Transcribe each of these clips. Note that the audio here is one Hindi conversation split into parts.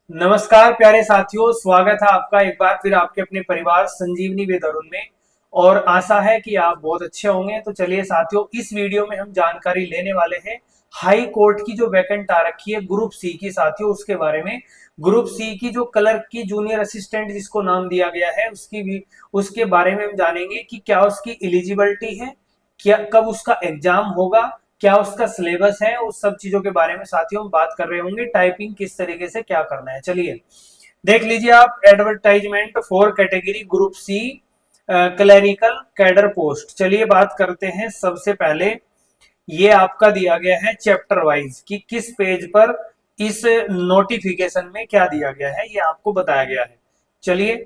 नमस्कार प्यारे साथियों, स्वागत है आपका एक बार फिर आपके अपने परिवार संजीवनी विद अरुण में। और आशा है कि आप बहुत अच्छे होंगे। तो चलिए साथियों, इस वीडियो में हम जानकारी लेने वाले हैं हाई कोर्ट की जो वैकेंट आ रखी है ग्रुप सी की साथियों, उसके बारे में। ग्रुप सी की जो क्लर्क की जूनियर असिस्टेंट जिसको नाम दिया गया है उसकी भी उसके बारे में हम जानेंगे कि क्या उसकी एलिजिबिलिटी है, क्या कब उसका एग्जाम होगा, क्या उसका सिलेबस है, उस सब चीजों के बारे में साथियों हम बात कर रहे होंगे। टाइपिंग किस तरीके से क्या करना है, चलिए देख लीजिए आप। Advertisement for category group C clerical cadre post. चलिए बात करते हैं। सबसे पहले ये आपका दिया गया है चैप्टर वाइज कि किस पेज पर इस नोटिफिकेशन में क्या दिया गया है, ये आपको बताया गया है। चलिए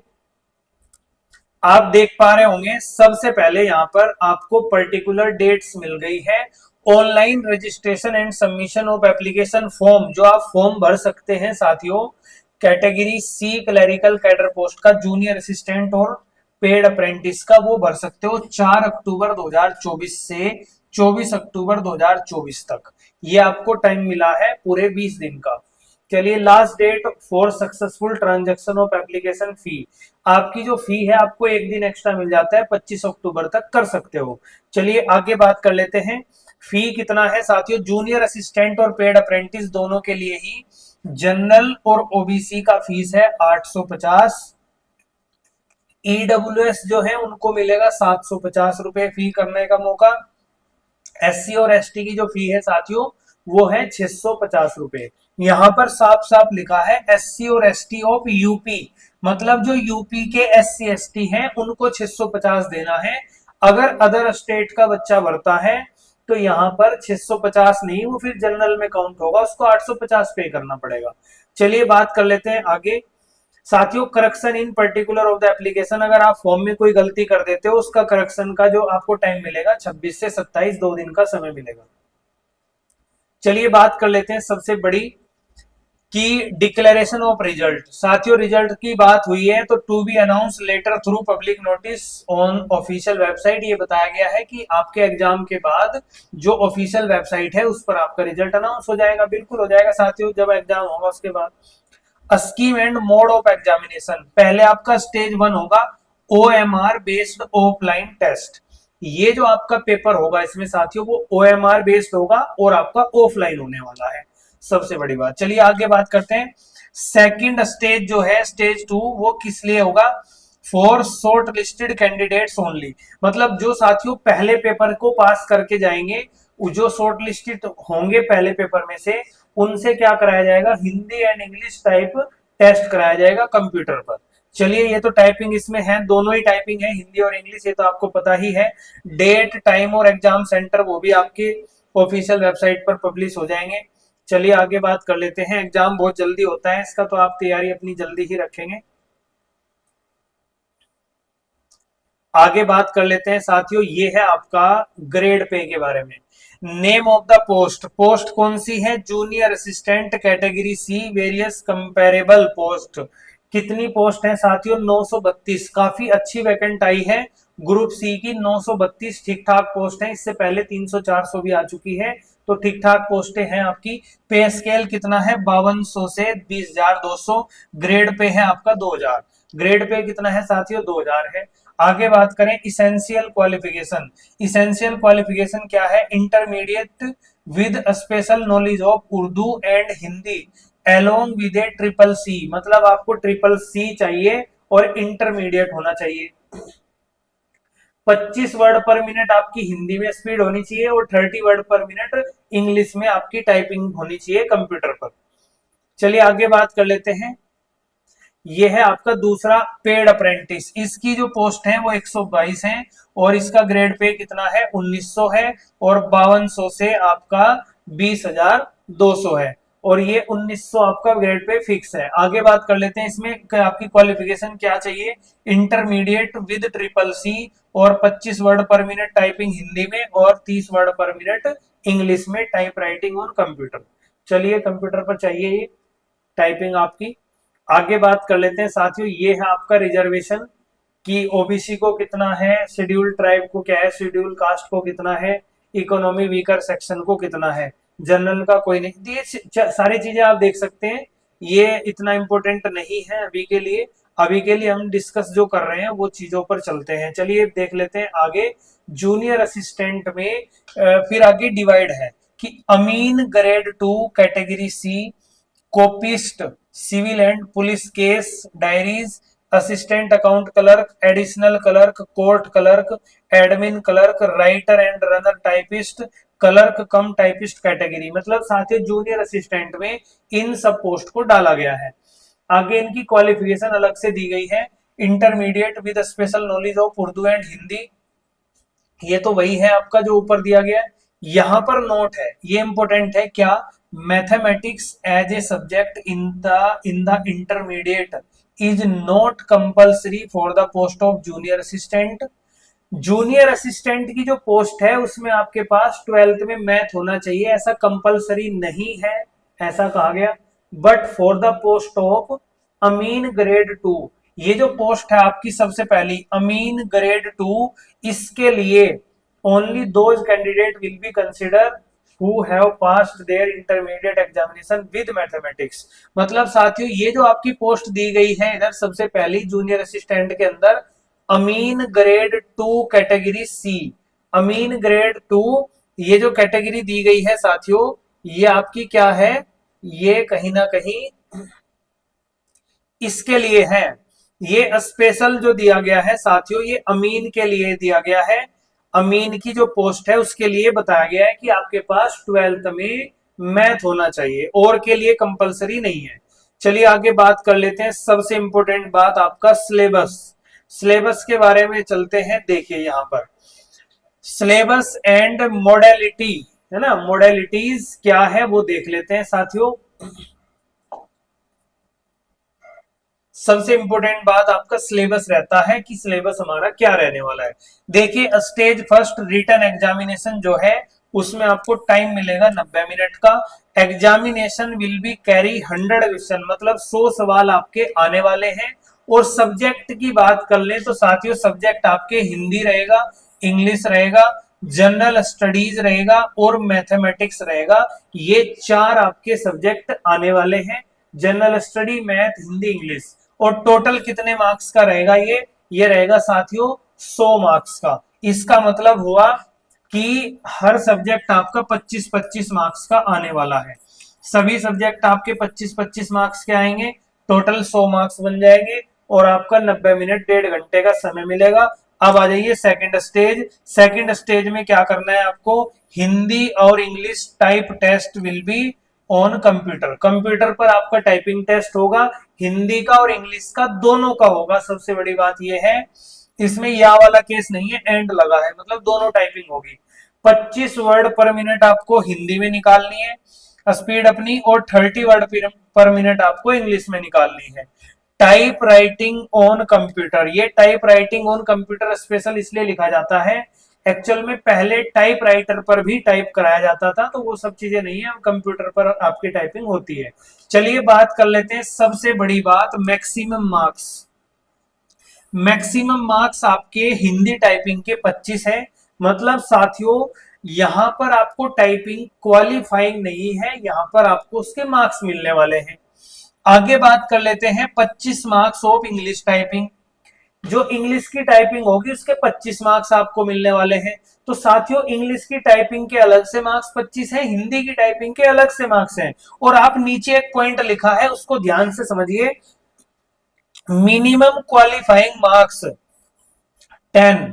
आप देख पा रहे होंगे, सबसे पहले यहाँ पर आपको पर्टिकुलर डेट्स मिल गई है। Online registration and submission of application form, जो आप फॉर्म भर सकते हैं साथियों category C clerical cadre post का, जूनियर असिस्टेंट और पेड अप्रेंटिस का, वो भर सकते हो 4 अक्टूबर 2024 से 24 अक्टूबर 2024 तक। ये आपको टाइम मिला है पूरे 20 दिन का। चलिए last date for successful transaction of application fee, आपकी जो फी है आपको एक दिन एक्स्ट्रा मिल जाता है, 25 अक्टूबर तक कर सकते हो। चलिए आगे बात कर लेते हैं। फी कितना है साथियों, जूनियर असिस्टेंट और पेड अप्रेंटिस दोनों के लिए ही जनरल और ओबीसी का फीस है 850। ईडब्ल्यूएस जो है उनको मिलेगा 750 रुपए फी करने का मौका। एससी और एसटी की जो फी है साथियों वो है 650 रुपए। यहाँ पर साफ साफ लिखा है एससी और एसटी ऑफ यूपी, मतलब जो यूपी के एससी एसटी हैं उनको 650 देना है। अगर अदर स्टेट का बच्चा भरता है तो यहाँ पर 650 नहीं, वो फिर जनरल में काउंट होगा, उसको 850 पे करना पड़ेगा। चलिए बात कर लेते हैं आगे। साथियों correction in particular of the application, अगर आप फॉर्म में कोई गलती कर देते हो उसका करेक्शन का जो आपको टाइम मिलेगा 26 से 27, 2 दिन का समय मिलेगा। चलिए बात कर लेते हैं सबसे बड़ी कि डिक्लेरेशन ऑफ रिजल्ट। साथियों रिजल्ट की बात हुई है तो to be announce later through public notice on official website, ये बताया गया है कि आपके एग्जाम के बाद जो ऑफिशियल वेबसाइट है उस पर आपका रिजल्ट अनाउंस हो जाएगा। बिल्कुल हो जाएगा साथियों, जब एग्जाम होगा उसके बाद। Scheme and mode of examination, पहले आपका स्टेज 1 होगा ओएमआर बेस्ड ऑफलाइन टेस्ट। ये जो आपका पेपर होगा इसमें साथियों वो ओएमआर बेस्ड होगा और आपका ऑफलाइन होने वाला है, सबसे बड़ी बात। चलिए आगे बात करते हैं। सेकंड स्टेज जो है स्टेज 2, वो किस लिए होगा, for short listed candidates only, मतलब जो साथियों पहले पेपर को पास करके जाएंगे, जो शॉर्ट लिस्टेड होंगे पहले पेपर में से, उनसे क्या कराया जाएगा, Hindi and English type test कराया जाएगा कंप्यूटर पर। चलिए ये तो टाइपिंग इसमें है, दोनों ही टाइपिंग है, हिंदी और इंग्लिश, ये तो आपको पता ही है। डेट टाइम और एग्जाम सेंटर वो भी आपके ऑफिशियल वेबसाइट पर पब्लिश हो जाएंगे। चलिए आगे बात कर लेते हैं। एग्जाम बहुत जल्दी होता है इसका, तो आप तैयारी अपनी जल्दी ही रखेंगे। आगे बात कर लेते हैं साथियों, ये है आपका ग्रेड पे के बारे में। Name of the post, post कौन सी है, junior assistant category C, various comparable post. कितनी पोस्ट है साथियों, 932। काफी अच्छी वैकेंट आई है ग्रुप सी की, 932 ठीक ठाक पोस्ट है। इससे पहले 300 400 भी आ चुकी है, तो ठीक ठाक पोस्टें हैं आपकी। पे स्केल कितना है, 5200 से 20,200। ग्रेड पे है आपका 2000, ग्रेड पे कितना है साथियों, 2000 है। आगे बात करें इसेंशियल क्वालिफिकेशन, इसेंशियल क्वालिफिकेशन क्या है, intermediate with special knowledge of Urdu and Hindi along with a triple C, मतलब आपको ट्रिपल सी चाहिए और इंटरमीडिएट होना चाहिए। 25 वर्ड पर मिनट आपकी हिंदी में स्पीड होनी चाहिए और 30 वर्ड पर मिनट इंग्लिश में आपकी टाइपिंग होनी चाहिए कंप्यूटर पर। चलिए आगे बात कर लेते हैं। ये है आपका दूसरा पेड अप्रेंटिस, इसकी जो पोस्ट है वो 122 है और इसका ग्रेड पे कितना है, 1900 है और 5200 से आपका 20,200 है, और ये 1900 आपका ग्रेड पे फिक्स है। आगे बात कर लेते हैं इसमें आपकी क्वालिफिकेशन क्या चाहिए, इंटरमीडिएट विद ट्रिपल सी और 25 वर्ड पर मिनट टाइपिंग हिंदी में और 30 वर्ड पर मिनट इंग्लिश में टाइप राइटिंग ऑन कंप्यूटर। चलिए कंप्यूटर पर चाहिए ये टाइपिंग आपकी। आगे बात कर लेते हैं साथियों, ये है आपका रिजर्वेशन कि ओबीसी को कितना है, शेड्यूल ट्राइब को क्या है, शेड्यूल कास्ट को कितना है, इकोनॉमी वीकर सेक्शन को कितना है, जनरल का कोई नहीं। ये सारी चीजें आप देख सकते हैं ये इतना इंपॉर्टेंट नहीं है अभी के लिए। अभी के लिए हम डिस्कस जो कर रहे हैं वो चीजों पर चलते हैं। चलिए देख लेते हैं आगे। जूनियर असिस्टेंट में फिर आगे डिवाइड है कि अमीन grade 2 category C, copyist, civil and police case diaries, assistant account clerk, additional clerk, court clerk, admin clerk, writer and runner typist, clerk cum typist category. मतलब साथियों जूनियर असिस्टेंट में इन सब पोस्ट को डाला गया है। आगे इनकी क्वालिफिकेशन अलग से दी गई है। Intermediate with special knowledge of Urdu and Hindi, ये तो वही है आपका जो ऊपर दिया गया है। यहां पर नोट है, ये इंपॉर्टेंट है क्या, mathematics as a subject in the intermediate is not compulsory for the post of junior assistant. Junior assistant की जो पोस्ट है उसमें आपके पास 12th में मैथ होना चाहिए, ऐसा कंपलसरी नहीं है, ऐसा कहा गया। But for the post of Amin grade 2, ये जो पोस्ट है आपकी सबसे पहली अमीन ग्रेड 2, इसके लिए only those candidate will be consider who have passed their intermediate examination with mathematics। मतलब साथियों ये जो आपकी पोस्ट दी गई है इधर सबसे पहली जूनियर असिस्टेंट के अंदर अमीन ग्रेड 2 कैटेगरी सी, अमीन ग्रेड 2, ये जो कैटेगरी दी गई है साथियों ये आपकी क्या है, ये कहीं ना कहीं इसके लिए है। ये स्पेशल जो दिया गया है साथियों ये अमीन के लिए दिया गया है। अमीन की जो पोस्ट है उसके लिए बताया गया है कि आपके पास 12th में मैथ होना चाहिए, और के लिए कंपलसरी नहीं है। चलिए आगे बात कर लेते हैं। सबसे इंपॉर्टेंट बात आपका सिलेबस, सिलेबस के बारे में चलते हैं। देखिए यहां पर सिलेबस एंड मोडेलिटी है ना, मोडेलिटीज क्या है वो देख लेते हैं साथियों। सबसे इंपॉर्टेंट बात आपका सिलेबस रहता है कि सिलेबस हमारा क्या रहने वाला है। देखिए स्टेज फर्स्ट रिटन एग्जामिनेशन जो है उसमें आपको टाइम मिलेगा 90 मिनट का। Examination will be carry 100 question, मतलब 100 सवाल आपके आने वाले हैं। और सब्जेक्ट की बात कर ले तो साथियों सब्जेक्ट आपके हिंदी रहेगा, इंग्लिश रहेगा, जनरल स्टडीज रहेगा और मैथमेटिक्स रहेगा। ये 4 आपके सब्जेक्ट आने वाले हैं, general study, math, Hindi, English. और टोटल कितने मार्क्स का रहेगा ये रहेगा साथियों 100 मार्क्स का। इसका मतलब हुआ कि हर सब्जेक्ट आपका 25-25 मार्क्स का आने वाला है। सभी सब्जेक्ट आपके 25-25 मार्क्स के आएंगे, टोटल 100 मार्क्स बन जाएंगे और आपका 90 मिनट 1.5 घंटे का समय मिलेगा। अब आ जाइए सेकंड स्टेज। सेकंड स्टेज में क्या करना है आपको, हिंदी और English type test will be on computer. Computer पर आपका टाइपिंग टेस्ट होगा, हिंदी का और इंग्लिश का दोनों का होगा। सबसे बड़ी बात यह है इसमें या वाला केस नहीं है, एंड लगा है, मतलब दोनों टाइपिंग होगी। 25 वर्ड पर मिनट आपको हिंदी में निकालनी है स्पीड अपनी, और 30 वर्ड पर मिनट आपको इंग्लिश में निकालनी है। टाइप राइटिंग ऑन कंप्यूटर, ये type writing on computer special इसलिए लिखा जाता है, एक्चुअल में पहले टाइप राइटर पर भी टाइप कराया जाता था, तो वो सब चीजें नहीं है, कंप्यूटर पर आपकी टाइपिंग होती है। चलिए बात कर लेते हैं सबसे बड़ी बात, मैक्सिमम मार्क्स। मैक्सिमम मार्क्स आपके हिंदी टाइपिंग के 25 है। मतलब साथियों यहां पर आपको टाइपिंग क्वालिफाइंग नहीं है, यहां पर आपको उसके मार्क्स मिलने वाले हैं। आगे बात कर लेते हैं 25 मार्क्स ऑफ इंग्लिश टाइपिंग। जो इंग्लिश की टाइपिंग होगी उसके 25 मार्क्स आपको मिलने वाले हैं। तो साथियों इंग्लिश की टाइपिंग के अलग से मार्क्स 25 है, हिंदी की टाइपिंग के अलग से मार्क्स हैं। और आप नीचे एक पॉइंट लिखा है उसको ध्यान से समझिए, minimum qualifying marks 10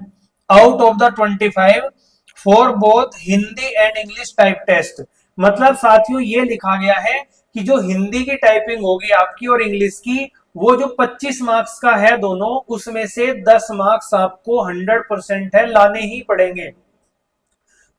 out of the 25 for both Hindi and English type test. मतलब साथियों ये लिखा गया है कि जो हिंदी की टाइपिंग होगी आपकी और इंग्लिश की, वो जो 25 मार्क्स का है दोनों, उसमें से 10 मार्क्स आपको 100% है, लाने ही पड़ेंगे।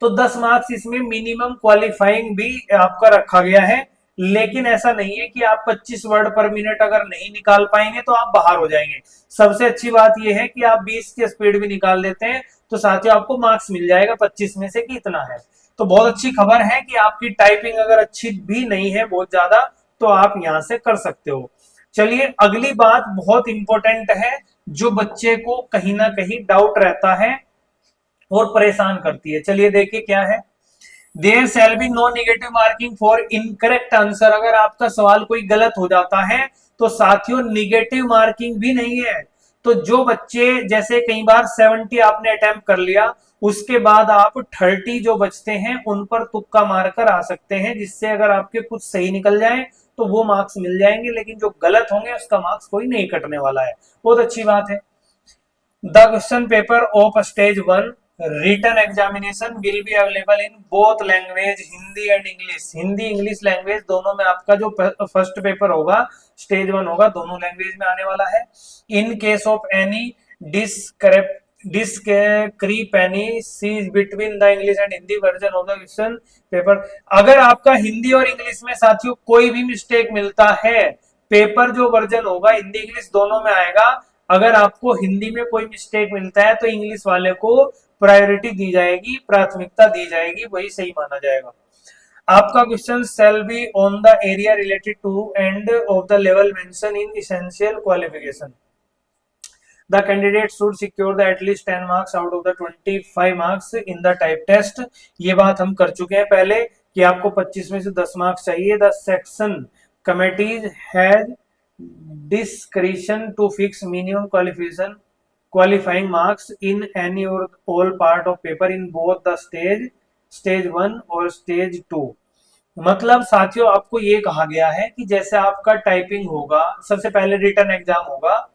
तो 10 मार्क्स इसमें मिनिमम क्वालिफाइंग भी आपका रखा गया है। लेकिन ऐसा नहीं है कि आप 25 वर्ड पर मिनट अगर नहीं निकाल पाएंगे तो आप बाहर हो जाएंगे। सबसे अच्छी बात यह है कि आप 20 की स्पीड भी निकाल देते हैं तो साथियों आपको मार्क्स मिल जाएगा 25 में से कि इतना है। तो बहुत अच्छी खबर है कि आपकी टाइपिंग अगर अच्छी भी नहीं है बहुत ज्यादा, तो आप यहां से कर सकते हो। चलिए अगली बात बहुत इंपॉर्टेंट है, जो बच्चे को कहीं ना कहीं डाउट रहता है और परेशान करती है। चलिए देखिए क्या है। There shall be no negative marking for incorrect answer. अगर आपका सवाल कोई गलत हो जाता है तो साथियों निगेटिव मार्किंग भी नहीं है। तो जो बच्चे जैसे कई बार 70 आपने अटेम्प्ट कर लिया, उसके बाद आप 30 जो बचते हैं उन पर तुक्का मारकर आ सकते हैं, जिससे अगर आपके कुछ सही निकल जाए तो वो मार्क्स मिल जाएंगे, लेकिन जो गलत होंगे उसका मार्क्स कोई नहीं कटने वाला है। बहुत अच्छी बात है। The question paper of stage 1 written examination will be available in both language Hindi and English। Hindi English language दोनों में आपका जो फर्स्ट पेपर होगा स्टेज 1 होगा, दोनों लैंग्वेज में आने वाला है। In case of any discrepancy between the English and Hindi version of the question paper। अगर आपका हिंदी और इंग्लिश में साथियों कोई भी मिस्टेक मिलता है, पेपर जो वर्जन होगा हिंदी इंग्लिश दोनों में आएगा। अगर आपको हिंदी में कोई मिस्टेक मिलता है तो इंग्लिश वाले को प्रायोरिटी दी जाएगी, प्राथमिकता दी जाएगी, वही सही माना जाएगा। आपका question shall be on the area related to and of the level mentioned in essential qualification। The candidate should secure the at least 10 marks out of the 25 marks in the type test। ये बात हम कर चुके हैं पहले कि आपको 25 में से 10 मार्क्स चाहिए। The section committee has discretion to fix minimum qualifying marks in any or all part of paper in both the stage 1 और stage 2। मतलब साथियों आपको ये कहा गया है कि जैसे आपका टाइपिंग होगा, सबसे पहले रिटन एग्जाम होगा,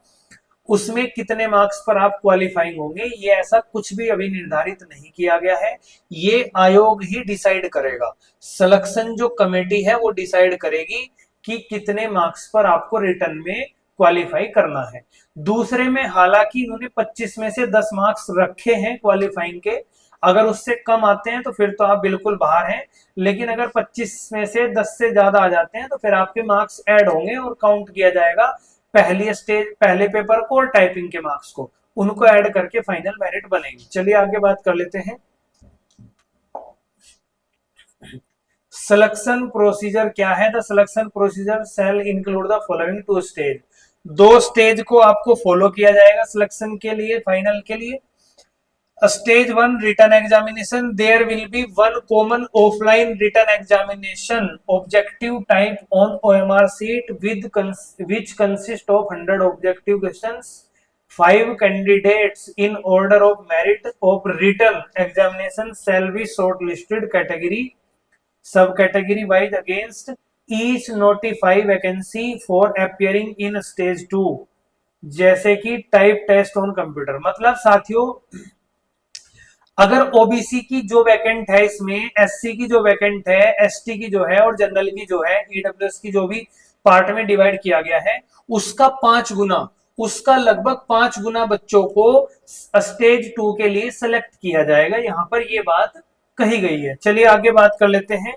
उसमें कितने मार्क्स पर आप क्वालिफाइंग होंगे, ये ऐसा कुछ भी अभी निर्धारित नहीं किया गया है। ये आयोग ही डिसाइड करेगा। सिलेक्शन जो कमेटी है वो डिसाइड करेगी कि कितने मार्क्स पर आपको रिटन में क्वालिफाई करना है। दूसरे में हालांकि इन्होंने 25 में से 10 मार्क्स रखे हैं क्वालिफाइंग के, अगर उससे कम आते हैं तो फिर तो आप बिल्कुल बाहर हैं, लेकिन अगर 25 में से 10 से ज्यादा आ जाते हैं तो फिर आपके मार्क्स ऐड होंगे और काउंट किया जाएगा पहले पेपर को और टाइपिंग के मार्क्स को, उनको ऐड करके फाइनल मेरिट बनेगी। चलिए आगे बात कर लेते हैं। सिलेक्शन प्रोसीजर क्या है? The selection procedure shall include the following 2 stage. 2 stage को आपको फॉलो किया जाएगा सिलेक्शन के लिए, फाइनल के लिए। Stage 1 written examination, there will be one common offline written examination objective type on OMR sheet which consists of 100 objective questions। 5 candidates in order of merit of written examination shall be shortlisted category subcategory wise against each notify vacancy for appearing in stage 2, जैसे कि टाइप टेस्ट ऑन कंप्यूटर। मतलब साथियों अगर ओबीसी की जो वैकेंट है, इसमें एससी की जो वैकेंट है, एसटी की जो है और जनरल की जो है, ईडब्ल्यूएस की जो भी पार्ट में डिवाइड किया गया है, उसका 5 गुना, उसका लगभग 5 गुना बच्चों को स्टेज 2 के लिए सेलेक्ट किया जाएगा। यहां पर ये बात कही गई है। चलिए आगे बात कर लेते हैं।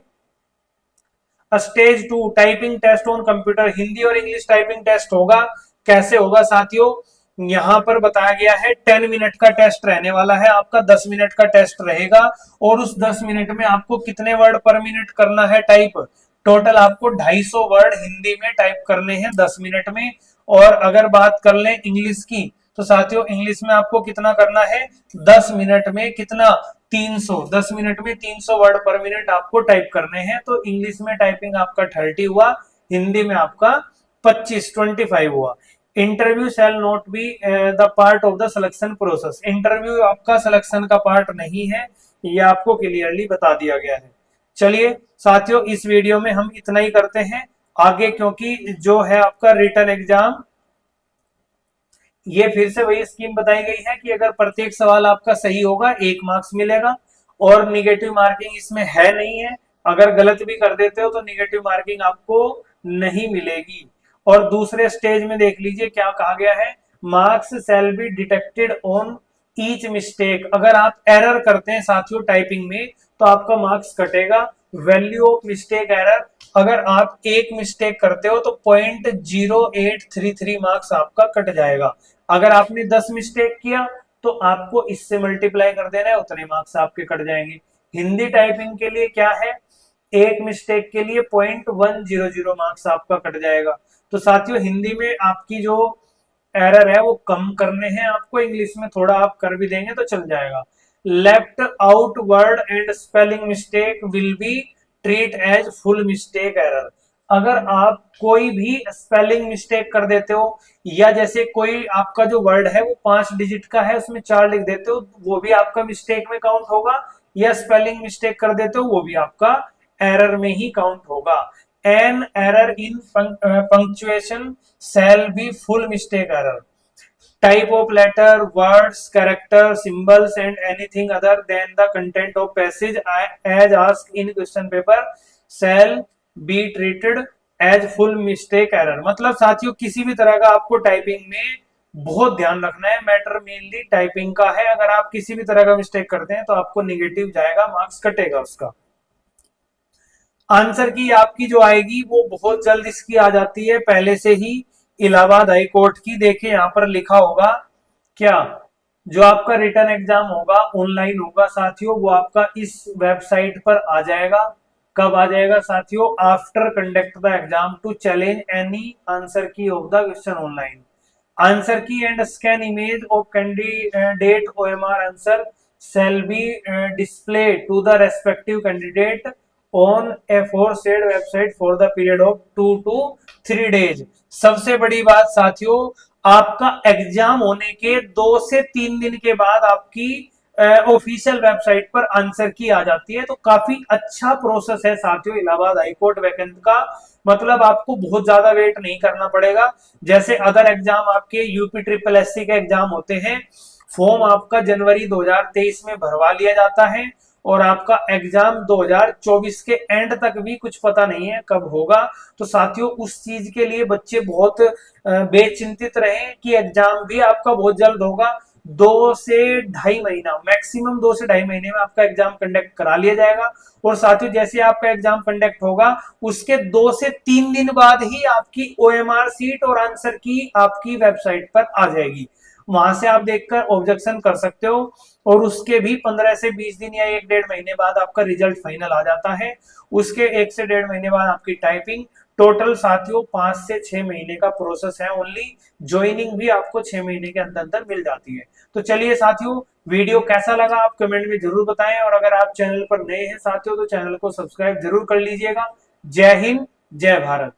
Stage 2 typing test on computer, Hindi और इंग्लिश टाइपिंग टेस्ट होगा। कैसे होगा साथियों? यहां पर बताया गया है 10 मिनट का टेस्ट रहने वाला है, आपका 10 मिनट का टेस्ट रहेगा और उस 10 मिनट में आपको कितने वर्ड पर मिनट करना है टाइप? टोटल आपको 250 वर्ड हिंदी में टाइप करने हैं 10 मिनट में। और अगर बात कर लें इंग्लिश की तो साथियों इंग्लिश में आपको कितना करना है? 10 मिनट में कितना? 300। 10 मिनट में 300 वर्ड पर मिनट आपको टाइप करने हैं। तो इंग्लिश में टाइपिंग आपका 30 हुआ, हिंदी में आपका 25 हुआ। Interview shall not be the part of the selection process. Interview आपका सिलेक्शन का पार्ट नहीं है, ये आपको क्लियरली बता दिया गया है। चलिए साथियों इस वीडियो में हम इतना ही करते हैं। आगे क्योंकि जो है आपका रिटन एग्जाम, ये फिर से वही स्कीम बताई गई है कि अगर प्रत्येक सवाल आपका सही होगा 1 मार्क्स मिलेगा और निगेटिव मार्किंग इसमें है नहीं है। अगर गलत भी कर देते हो तो निगेटिव मार्किंग आपको नहीं मिलेगी। और दूसरे स्टेज में देख लीजिए क्या कहा गया है, marks shall be detected on each mistake. अगर आप एरर करते हैं साथियों टाइपिंग में तो आपका मार्क्स कटेगा। वैल्यू ऑफ मिस्टेक एरर, अगर आप एक मिस्टेक करते हो तो 0.0833 मार्क्स आपका कट जाएगा। अगर आपने 10 मिस्टेक किया तो आपको इससे मल्टीप्लाई कर देना है, उतने मार्क्स आपके कट जाएंगे। हिंदी टाइपिंग के लिए क्या है, एक मिस्टेक के लिए 0.100 मार्क्स आपका कट जाएगा। तो साथियों हिंदी में आपकी जो एरर है वो कम करने हैं आपको, इंग्लिश में थोड़ा आप कर भी देंगे तो चल जाएगा। Left out word and spelling mistake will be treat as full mistake error. अगर आप कोई भी स्पेलिंग मिस्टेक कर देते हो, या जैसे कोई आपका जो वर्ड है वो 5 डिजिट का है उसमें 4 लिख देते हो, वो भी आपका मिस्टेक में काउंट होगा, या स्पेलिंग मिस्टेक कर देते हो वो भी आपका एरर में ही काउंट होगा। An error in punctuation shall be full mistake error. Type of letter, words, character, symbols and anything other than the content of passage as asked in question paper shall be treated as full mistake error। मतलब साथियों किसी भी तरह का आपको टाइपिंग में बहुत ध्यान रखना है, मैटर मेनली टाइपिंग का है। अगर आप किसी भी तरह का मिस्टेक करते हैं तो आपको निगेटिव जाएगा, मार्क्स कटेगा उसका। आंसर की आपकी जो आएगी वो बहुत जल्द इसकी आ जाती है पहले से ही, इलाहाबाद हाई कोर्ट की। देखिए यहाँ पर लिखा होगा क्या, जो आपका रिटर्न एग्जाम होगा ऑनलाइन होगा साथियों, वो आपका इस वेबसाइट पर आ जाएगा। कब आ जाएगा साथियों? After conduct the exam to challenge any answer key of the question online. Answer key and scan image of candidate OMR answer shall be displayed to the respective candidate on a aforesaid website for the period of 2 to 3 days। सबसे बड़ी बात साथियों, आपका एग्जाम होने के 2 से 3 दिन के बाद आपकी ऑफिशियल वेबसाइट पर आंसर की आ जाती है। तो काफी अच्छा प्रोसेस है साथियों इलाहाबाद हाईकोर्ट वैकेंट का। मतलब आपको बहुत ज्यादा वेट नहीं करना पड़ेगा। जैसे अदर एग्जाम आपके यूपी ट्रिपल एससी के एग्जाम होते हैं, फॉर्म आपका जनवरी 2023 में भरवा लिया जाता है और आपका एग्जाम 2024 के एंड तक भी कुछ पता नहीं है कब होगा। तो साथियों उस चीज के लिए बच्चे बहुत बेचिंतित रहें कि एग्जाम भी आपका बहुत जल्द होगा। 2 से ढाई महीना, मैक्सिमम 2 से ढाई महीने में आपका एग्जाम कंडक्ट करा लिया जाएगा। और साथियों जैसे आपका एग्जाम कंडक्ट होगा उसके 2 से 3 दिन बाद ही आपकी OMR सीट और आंसर की आपकी वेबसाइट पर आ जाएगी। वहां से आप देखकर ऑब्जेक्शन कर सकते हो और उसके भी 15 से 20 दिन या 1-1.5 महीने बाद आपका रिजल्ट फाइनल आ जाता है। उसके 1 से 1.5 महीने बाद आपकी टाइपिंग। टोटल साथियों 5 से 6 महीने का प्रोसेस है ओनली। ज्वाइनिंग भी आपको 6 महीने के अंदर अंदर मिल जाती है। तो चलिए साथियों, वीडियो कैसा लगा आप कमेंट में जरूर बताएं, और अगर आप चैनल पर नए हैं साथियों तो चैनल को सब्सक्राइब जरूर कर लीजिएगा। जय हिंद, जय भारत।